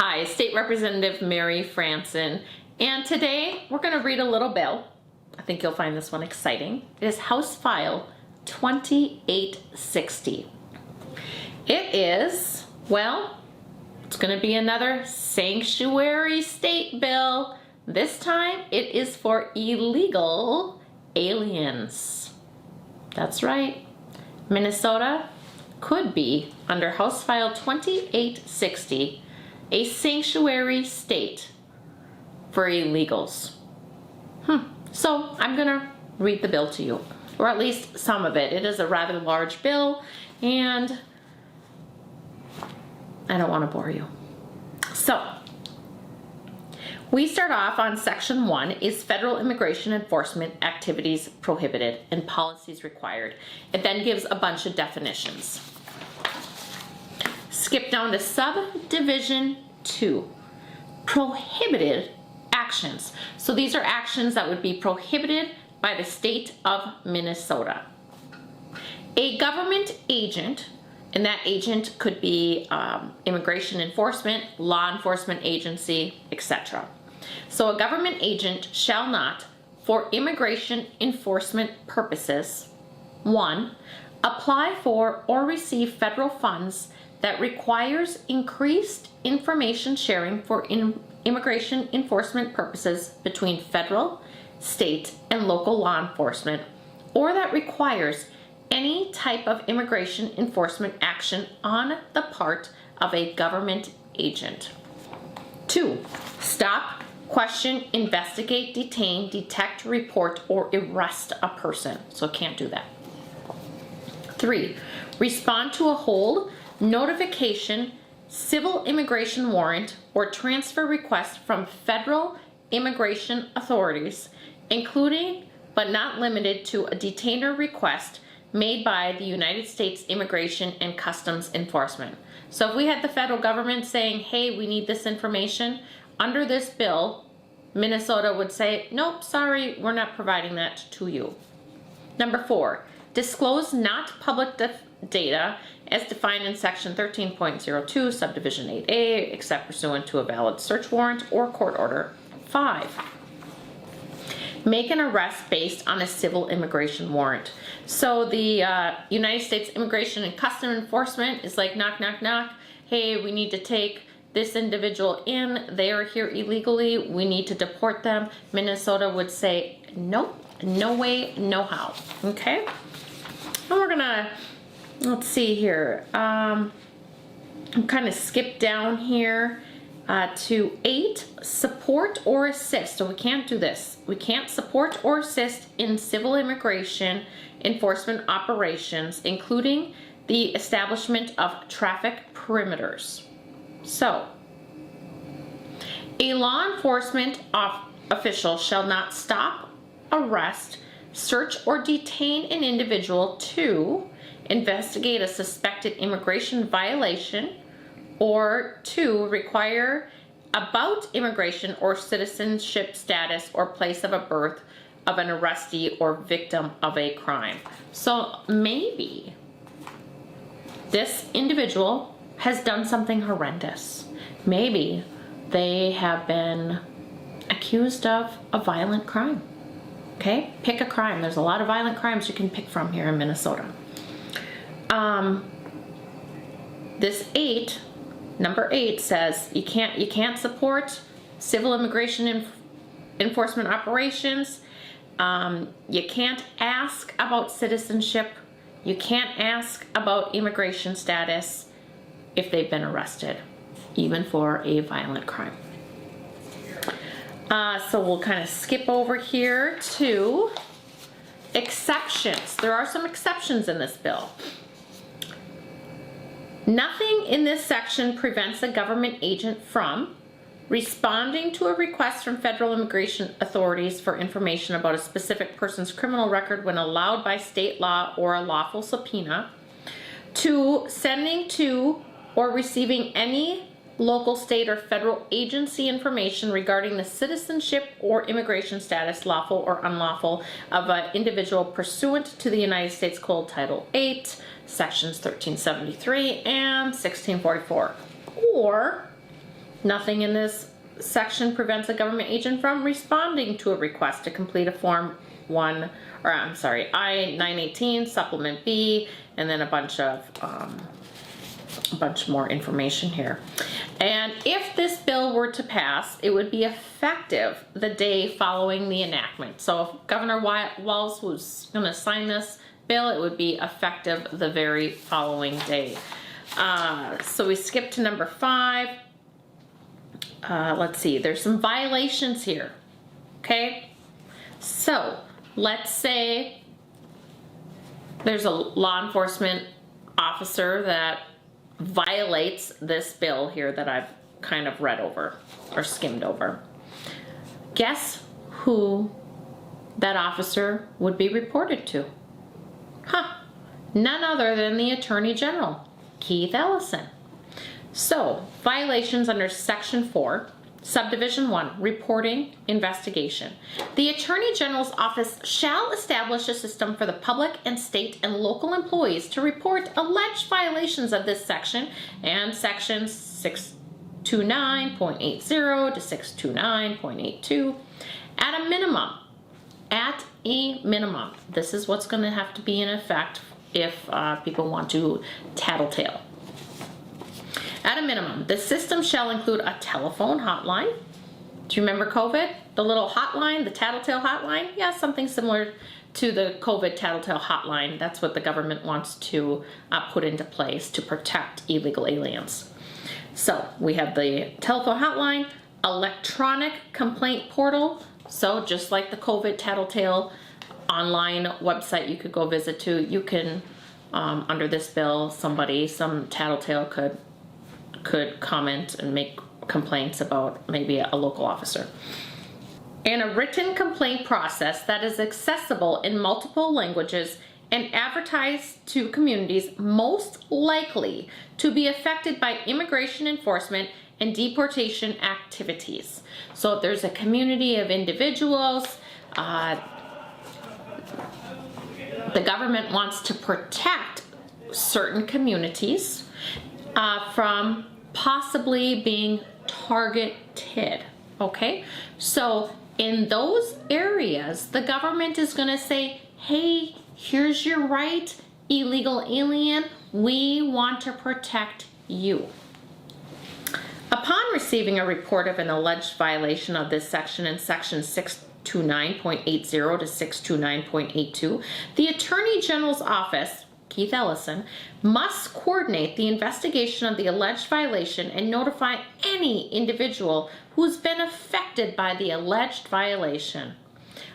Hi, State Representative Mary Franson, and today we're going to read a little bill. I think you'll find this one exciting. It is House File 2860. It is, well, it's going to be another sanctuary state bill. This time it is for illegal aliens. That's right. Minnesota could be, under House File 2860, a sanctuary state for illegals. So I'm gonna read the bill to you, or at least some of it. It is a rather large bill, and I don't want to bore you. So we start off on Section 1, is federal immigration enforcement activities prohibited and policies required. It then gives a bunch of definitions. Skip down to subdivision 2, prohibited actions. So these are actions that would be prohibited by the state of Minnesota. A government agent, and that agent could be immigration enforcement, law enforcement agency, etc. So a government agent shall not, for immigration enforcement purposes, 1, apply for or receive federal funds that requires increased information sharing for immigration enforcement purposes between federal, state, and local law enforcement, or that requires any type of immigration enforcement action on the part of a government agent. 2, stop, question, investigate, detain, detect, report, or arrest a person. So can't do that. 3, respond to a hold, notification, civil immigration warrant, or transfer request from federal immigration authorities, including but not limited to a detainer request made by the United States Immigration and Customs Enforcement. So if we had the federal government saying, hey, we need this information, under this bill, Minnesota would say, nope, sorry, we're not providing that to you. Number 4, disclose not public data as defined in Section 13.02, Subdivision 8A, except pursuant to a valid search warrant or court order. 5, make an arrest based on a civil immigration warrant. So the United States Immigration and Customs Enforcement is like, knock, knock, knock. Hey, we need to take this individual in. They are here illegally. We need to deport them. Minnesota would say, nope, no way, no how. Okay? And we're gonna, let's see here. I'm kind of skip down here to 8, support or assist. So we can't do this. We can't support or assist in civil immigration enforcement operations, including the establishment of traffic perimeters. So, a law enforcement official shall not stop, arrest, search, or detain an individual to investigate a suspected immigration violation, or to require about immigration or citizenship status or place of a birth of an arrestee or victim of a crime. So maybe this individual has done something horrendous. Maybe they have been accused of a violent crime. Okay, pick a crime. There's a lot of violent crimes you can pick from here in Minnesota. This 8, number 8 says you can't support civil immigration enforcement operations. You can't ask about citizenship. You can't ask about immigration status if they've been arrested, even for a violent crime. So we'll kind of skip over here to exceptions. There are some exceptions in this bill. Nothing in this section prevents a government agent from responding to a request from federal immigration authorities for information about a specific person's criminal record when allowed by state law or a lawful subpoena, to sending to or receiving any local, state, or federal agency information regarding the citizenship or immigration status, lawful or unlawful, of an individual pursuant to the United States Code Title 8, Sections 1373 and 1644. Or Nothing in this section prevents a government agent from responding to a request to complete a Form I-918 Supplement B, and then a bunch more information here. And if this bill were to pass, it would be effective the day following the enactment. So if Governor Walz was going to sign this bill, it would be effective the very following day. So we skip to number 5. Let's see, there's some violations here. Okay, so let's say there's a law enforcement officer that violates this bill here that I've kind of read over or skimmed over. Guess who that officer would be reported to? None other than the Attorney General, Keith Ellison. So, violations under Section 4, Subdivision 1, Reporting, Investigation. The Attorney General's office shall establish a system for the public and state and local employees to report alleged violations of this section and Sections 629.80 to 629.82 at a minimum. At a minimum. This is what's going to have to be in effect if people want to tattletale. At a minimum, the system shall include a telephone hotline. Do you remember COVID? The little hotline, the tattletale hotline? Yeah, something similar to the COVID tattletale hotline. That's what the government wants to put into place to protect illegal aliens. So we have the telephone hotline, electronic complaint portal. So just like the COVID tattletale online website you could go visit to, you can, under this bill, some tattletale could comment and make complaints about maybe a local officer. And a written complaint process that is accessible in multiple languages and advertised to communities most likely to be affected by immigration enforcement and deportation activities. So if there's a community of individuals, the government wants to protect certain communities from possibly being targeted. Okay, so in those areas, the government is going to say, hey, here's your right, illegal alien, we want to protect you. Upon receiving a report of an alleged violation of this section in section 629.80 to 629.82, the Attorney General's office, Keith Ellison, must coordinate the investigation of the alleged violation and notify any individual who's been affected by the alleged violation.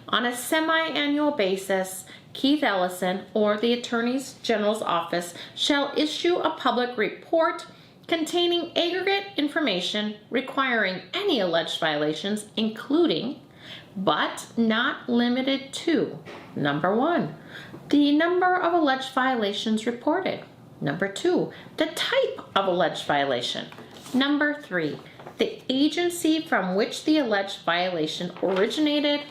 On a semi-annual basis, Keith Ellison or the Attorney General's office shall issue a public report containing aggregate information requiring any alleged violations, including, but not limited to, number 1, the number of alleged violations reported. Number 2, the type of alleged violation. Number 3, the agency from which the alleged violation originated.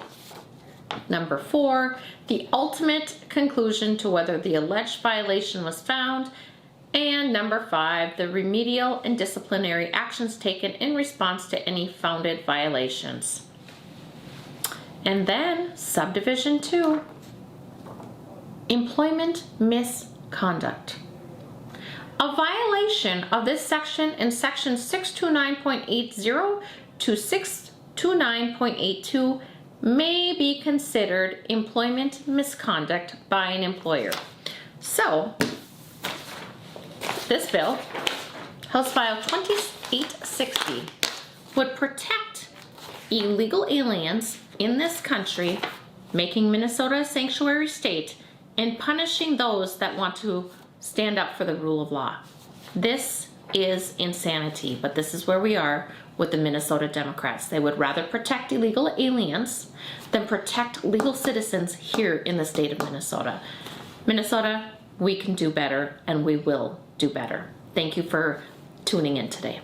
Number 4, the ultimate conclusion to whether the alleged violation was found. And number 5, the remedial and disciplinary actions taken in response to any founded violations. And then subdivision 2, employment misconduct. A violation of this section in section 629.80 to 629.82 may be considered employment misconduct by an employer. So, this bill, House File 2860, would protect illegal aliens in this country, making Minnesota a sanctuary state, and punishing those that want to stand up for the rule of law. This is insanity, but this is where we are with the Minnesota Democrats. They would rather protect illegal aliens than protect legal citizens here in the state of Minnesota. Minnesota, we can do better, and we will do better. Thank you for tuning in today.